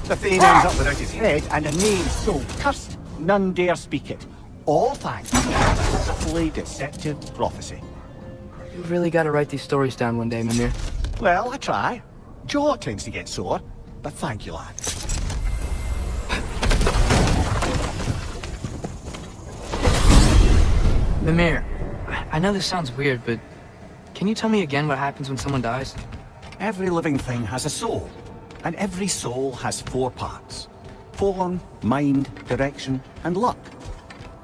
The Thane ends up without his head, and a name so cursed, none dare speak it. All thanks to a subtly deceptive prophecy. You really gotta write these stories down one day, Mimir. Well, I try. Jaw tends to get sore, but thank you, lad. Mimir, I know this sounds weird, but can you tell me again what happens when someone dies? Every living thing has a soul, and every soul has 4 parts. Form, mind, direction, and luck.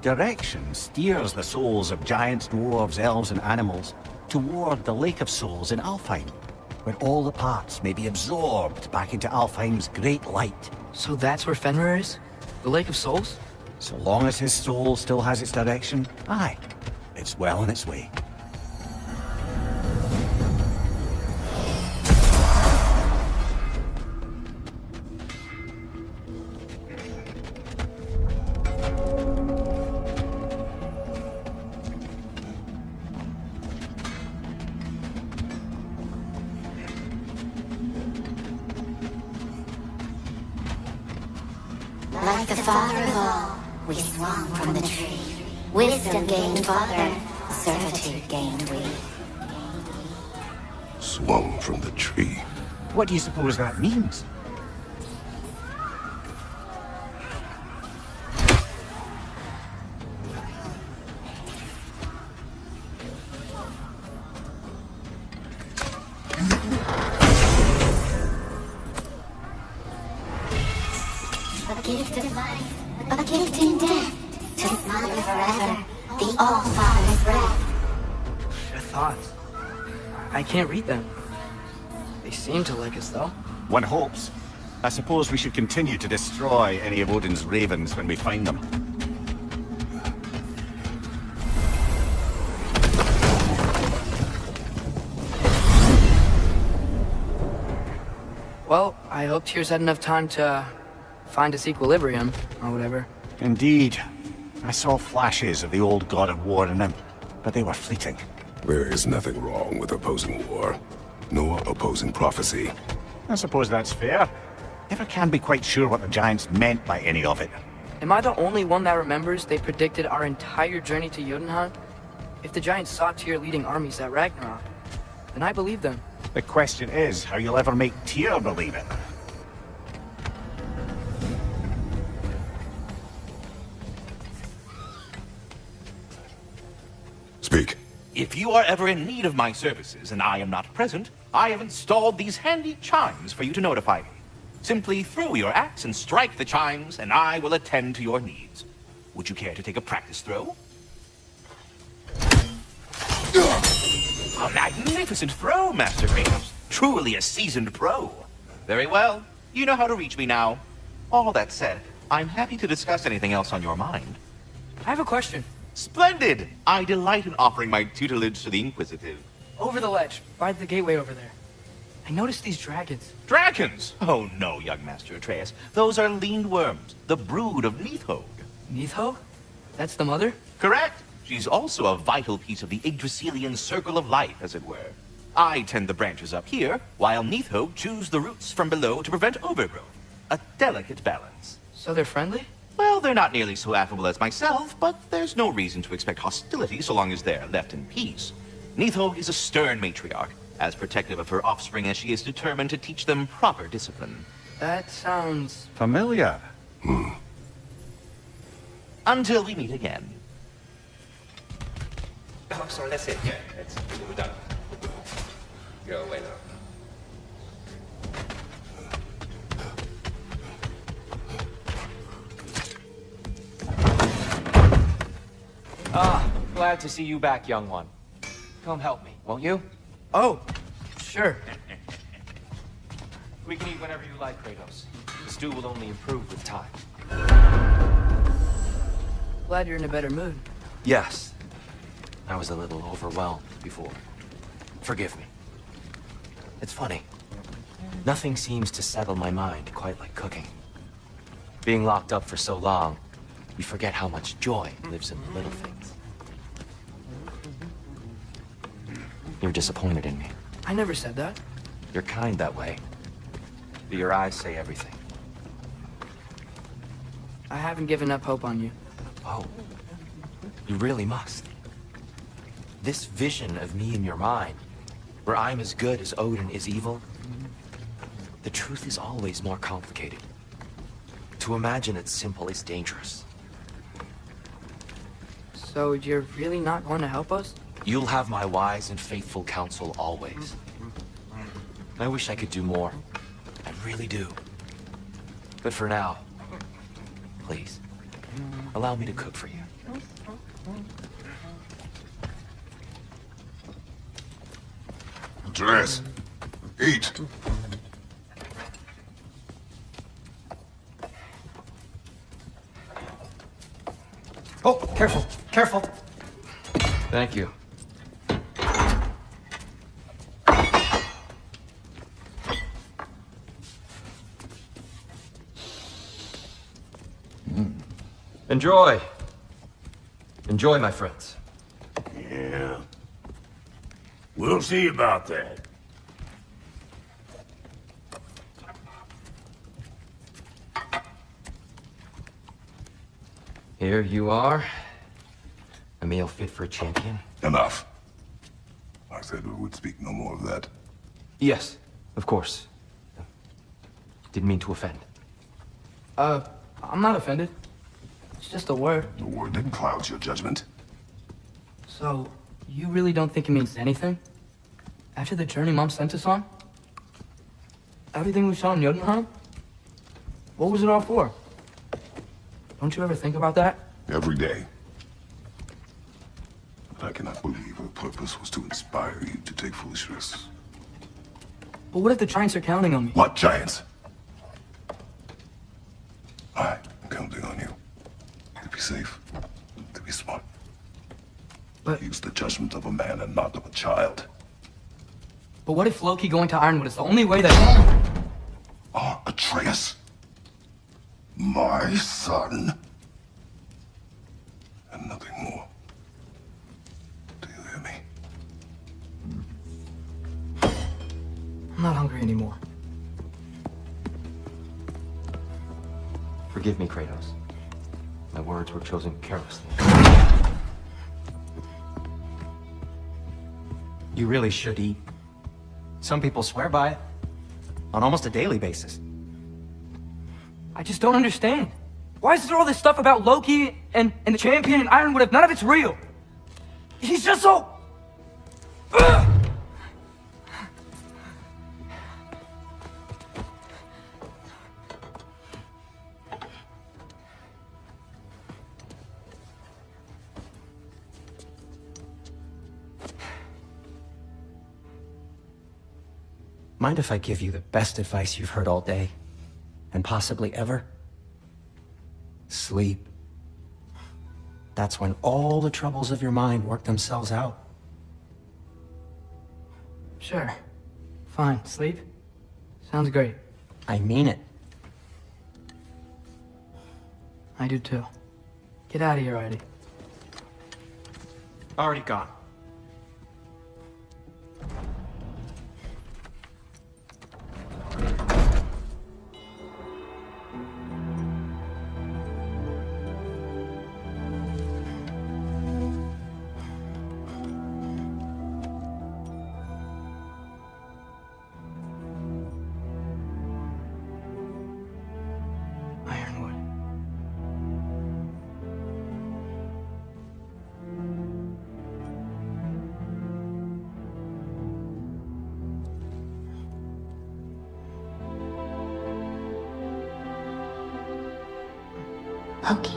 Direction steers the souls of giants, dwarves, elves, and animals toward the Lake of Souls in Alfheim, where all the parts may be absorbed back into Alfheim's great light. So that's where Fenrir is? The Lake of Souls? So long as his soul still has its direction, aye, it's well on its way. Like the father of all, we swung from the tree. Wisdom gained father, servitude gained we. Swung from the tree. What do you suppose that means? A gift of life, a gift in death, to smother forever the all-father's breath. The thoughts. I can't read them. They seem to like us, though. One hopes. I suppose we should continue to destroy any of Odin's ravens when we find them. Well, I hope Tyr's had enough time to find its equilibrium, or whatever. Indeed. I saw flashes of the old god of war in him, but they were fleeting. There is nothing wrong with opposing war, nor opposing prophecy. I suppose that's fair. Never can be quite sure what the Giants meant by any of it. Am I the only one that remembers they predicted our entire journey to Jotunheim? If the Giants saw Tyr leading armies at Ragnarok, then I believe them. The question is how you'll ever make Tyr believe it. Speak. If you are ever in need of my services and I am not present, I have installed these handy chimes for you to notify me. Simply throw your axe and strike the chimes, and I will attend to your needs. Would you care to take a practice throw? A magnificent throw, Master Kratos. Truly a seasoned pro. Very well. You know how to reach me now. All that said, I'm happy to discuss anything else on your mind. I have a question. Splendid! I delight in offering my tutelage to the Inquisitive. Over the ledge, by the gateway over there. I noticed these dragons. Dragons? Oh no, young Master Atreus. Those are lean worms, the brood of Nidhogg. Nidhogg? That's the mother? Correct. She's also a vital piece of the Yggdrasilian circle of life, as it were. I tend the branches up here, while Nidhogg chews the roots from below to prevent overgrowth. A delicate balance. So they're friendly? Well, they're not nearly so affable as myself, but there's no reason to expect hostility so long as they're left in peace. Nidhogg is a stern matriarch, as protective of her offspring as she is determined to teach them proper discipline. That sounds... familiar. Until we meet again. Oh, I'm sorry, that's it. Yeah, we're done. Go away now. Glad to see you back, young one. Come help me, won't you? Oh, sure. We can eat whenever you like, Kratos. The stew will only improve with time. Glad you're in a better mood. Yes. I was a little overwhelmed before. Forgive me. It's funny. Nothing seems to settle my mind quite like cooking. Being locked up for so long, you forget how much joy lives in the little things. You're disappointed in me. I never said that. You're kind that way. But your eyes say everything. I haven't given up hope on you. Oh. You really must. This vision of me in your mind, where I'm as good as Odin is evil, the truth is always more complicated. To imagine it's simple is dangerous. So you're really not going to help us? You'll have my wise and faithful counsel always. I wish I could do more. I really do. But for now, please, allow me to cook for you. Dress. Eat. Oh, careful, careful. Thank you. Enjoy. Enjoy, my friends. Yeah. We'll see about that. Here you are. A meal fit for a champion. Enough. I said we would speak no more of that. Yes, of course. Didn't mean to offend. I'm not offended. It's just a word. The word that clouds your judgment. So, you really don't think it means anything? After the journey Mom sent us on? Everything we saw in Jotunheim? What was it all for? Don't you ever think about that? Every day. But I cannot believe her purpose was to inspire you to take foolish risks. But what if the Giants are counting on me? What giants? safe, to be smart. But- Use the judgment of a man and not of a child. But what if Loki going to Ironwood is the only way that... Atreus, my son, and nothing more. Do you hear me? I'm not hungry anymore. Forgive me, Kratos. My words were chosen carelessly. You really should eat. Some people swear by it. On almost a daily basis. I just don't understand. Why is there all this stuff about Loki and the champion and Ironwood if none of it's real? He's just so... Ugh! Mind if I give you the best advice you've heard all day? And possibly ever? Sleep. That's when all the troubles of your mind work themselves out. Sure. Fine. Sleep? Sounds great. I mean it. I do too. Get out of here already. Already gone. Ironwood. Loki.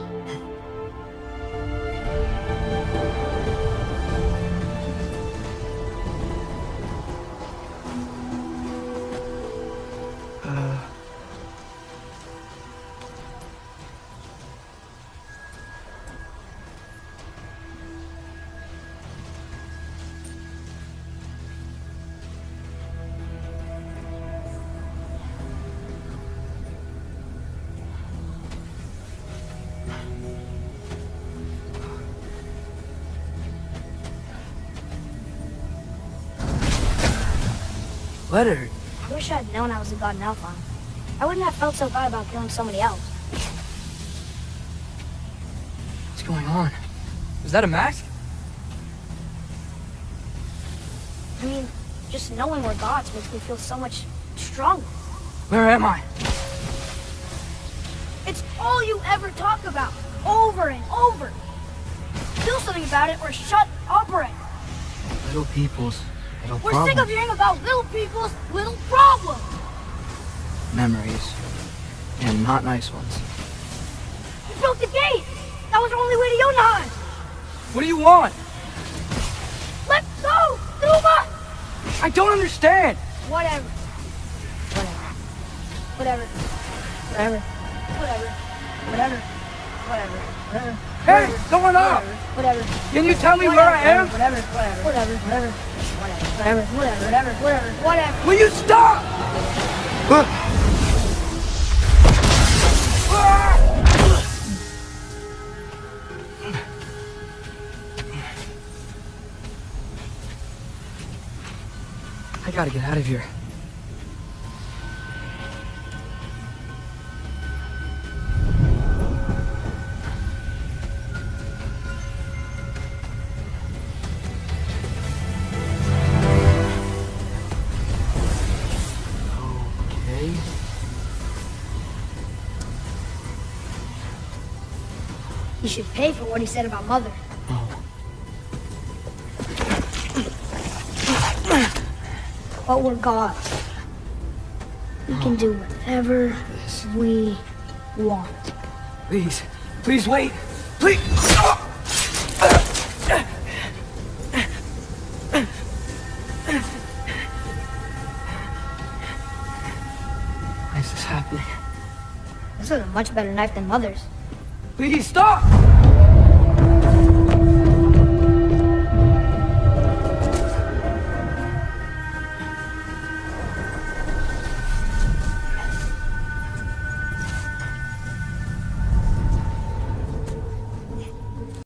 Letter. I wish I had known I was a god in Alpine. I wouldn't have felt so bad about killing so many elves. What's going on? Is that a mask? I mean, just knowing we're gods makes me feel so much stronger. Where am I? It's all you ever talk about, over and over. Do something about it or shut up, Ray. Little people's little We're problems. sick of hearing about little people's little problems. Memories. And not nice ones. You broke the gate. That was our only way to Jotunheim. What do you want? Let's go, Numa. I don't understand. Whatever. Whatever. Whatever. Whatever. Whatever. Whatever. Whatever. Hey, what's going on? Whatever. Can you tell me where I am? Whatever. Whatever. Whatever. Whatever. Whatever. Whatever. Whatever. Whatever. Will you stop? I gotta get out of here. Okay. He should pay for what he said about Mother. But we're gods. We can do whatever we want. Please. Please wait. Please. Why is this happening? This is a much better knife than Mother's. Please stop!